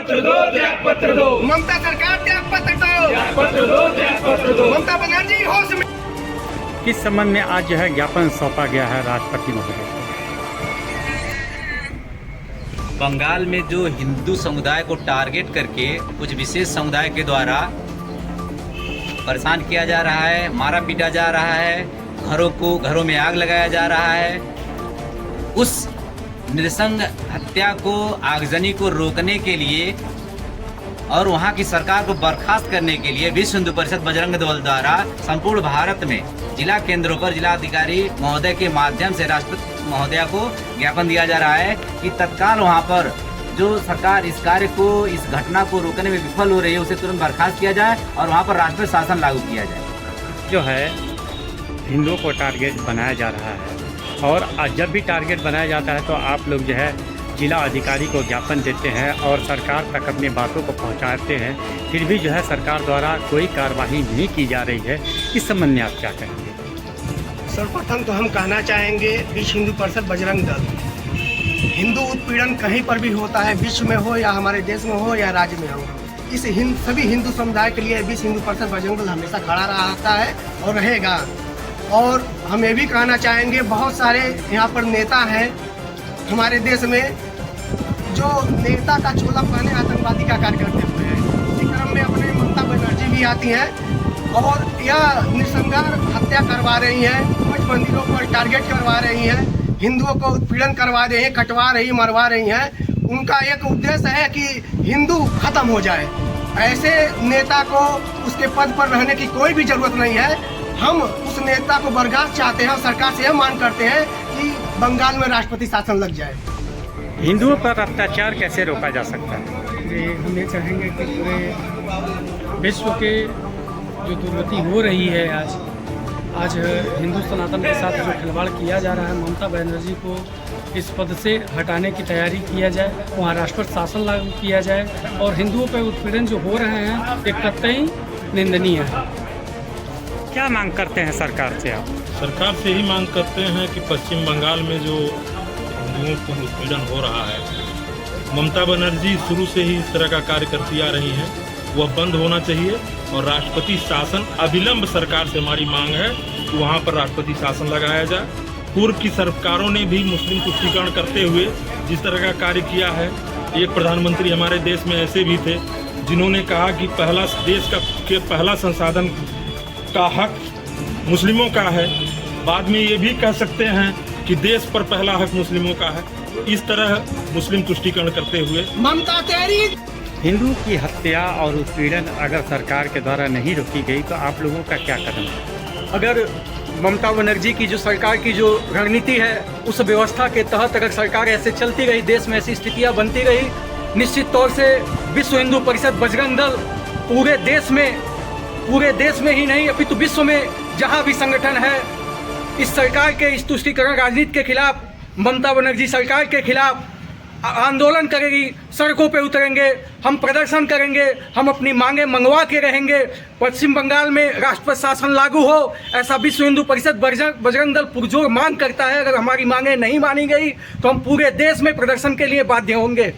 पत्र दो, त्याग पत्र दो। ममता सरकार त्याग पत्र दो, त्याग पत्र दो, त्याग पत्र दो। ममता बनर्जी होश में। किस संबंध में आज जो है ज्ञापन सौंपा गया है राष्ट्रपति महोदय को? बंगाल में जो हिंदू समुदाय को टारगेट करके कुछ विशेष समुदाय के द्वारा परेशान किया जा रहा है, मारा पीटा जा रहा है, घरों में आग लगाया जा रहा है, उस नृशंस हत्या को, आगजनी को रोकने के लिए और वहां की सरकार को बर्खास्त करने के लिए विश्व हिंदू परिषद बजरंग दल द्वारा संपूर्ण भारत में जिला केंद्रों पर जिलाधिकारी महोदय के माध्यम से राष्ट्रपति महोदया को ज्ञापन दिया जा रहा है कि तत्काल वहां पर जो सरकार इस कार्य को, इस घटना को रोकने में विफल हो रही है, उसे तुरंत बर्खास्त किया जाए और वहां पर राष्ट्रपति शासन लागू किया जाए। जो है हिंदुओं को टारगेट बनाया जा रहा है और जब भी टारगेट बनाया जाता है तो आप लोग जो है जिला अधिकारी को ज्ञापन देते हैं और सरकार तक अपनी बातों को पहुंचाते हैं, फिर भी जो है सरकार द्वारा कोई कार्रवाई नहीं की जा रही है। इस संबंध में आप क्या कहेंगे? सर्वप्रथम तो हम कहना चाहेंगे विश्व हिंदू परिषद बजरंग दल, हिंदू उत्पीड़न कहीं पर भी होता है, विश्व में हो या हमारे देश में हो या राज्य में हो, इस सभी हिंदू समुदाय के लिए विश्व हिंदू परिषद बजरंग दल हमेशा खड़ा रहता है और रहेगा। और हम ये भी कहना चाहेंगे बहुत सारे यहाँ पर नेता हैं हमारे देश में जो नेता का चोला पहने आतंकवादी का कार्य करते हुए हैं। इसी क्रम में अपने ममता बनर्जी भी आती हैं और यह निसंगार हत्या करवा रही हैं, मठ मंदिरों पर टारगेट करवा रही हैं, हिंदुओं को उत्पीड़न करवा रही हैं, कटवा रही, मरवा रही हैं। उनका एक उद्देश्य है कि हिंदू खत्म हो जाए। ऐसे नेता को उसके पद पर रहने की कोई भी जरूरत नहीं है। हम उस नेता को बर्खास्त चाहते हैं और सरकार से यह मांग करते हैं कि बंगाल में राष्ट्रपति शासन लग जाए। हिंदुओं पर अत्याचार कैसे रोका जा सकता है? हम ये चाहेंगे कि पूरे विश्व के जो दुर्गति हो रही है आज हिंदू सनातन के साथ जो खिलवाड़ किया जा रहा है, ममता बनर्जी को इस पद से हटाने की तैयारी किया जाए, वहाँ राष्ट्रपति शासन लागू किया जाए और हिंदुओं पर उत्पीड़न जो हो रहे हैं एक कतई निंदनीय है। क्या मांग करते हैं सरकार से आप? सरकार से ही मांग करते हैं कि पश्चिम बंगाल में जो हिंदुओं को उत्पीड़न हो रहा है, ममता बनर्जी शुरू से ही इस तरह का कार्य करती आ रही हैं, वह बंद होना चाहिए और राष्ट्रपति शासन अविलंब सरकार से हमारी मांग है कि वहाँ पर राष्ट्रपति शासन लगाया जाए। पूर्व की सरकारों ने भी मुस्लिम तुष्टीकरण करते हुए जिस तरह का कार्य किया है, एक प्रधानमंत्री हमारे देश में ऐसे भी थे जिन्होंने कहा कि पहला संसाधन का हक मुस्लिमों का है। बाद में ये भी कह सकते हैं कि देश पर पहला हक मुस्लिमों का है। इस तरह मुस्लिम तुष्टीकरण करते हुए ममता तेरी हिंदू की हत्या और उत्पीड़न अगर सरकार के द्वारा नहीं रोकी गई तो आप लोगों का क्या कदम है? अगर ममता बनर्जी की जो सरकार की जो रणनीति है उस व्यवस्था के तहत अगर सरकार ऐसे चलती रही, देश में ऐसी स्थितियां बनती रही, निश्चित तौर से विश्व हिंदू परिषद बजरंग दल पूरे देश में ही नहीं अपितु विश्व में जहां भी संगठन है, इस सरकार के इस तुष्टीकरण राजनीति के खिलाफ, ममता बनर्जी सरकार के खिलाफ आंदोलन करेगी, सड़कों पे उतरेंगे, हम प्रदर्शन करेंगे, हम अपनी मांगे मंगवा के रहेंगे। पश्चिम बंगाल में राष्ट्रपति शासन लागू हो, ऐसा विश्व हिंदू परिषद बजरंग दल पुरजोर मांग करता है। अगर हमारी मांगे नहीं मानी गई तो हम पूरे देश में प्रदर्शन के लिए बाध्य होंगे।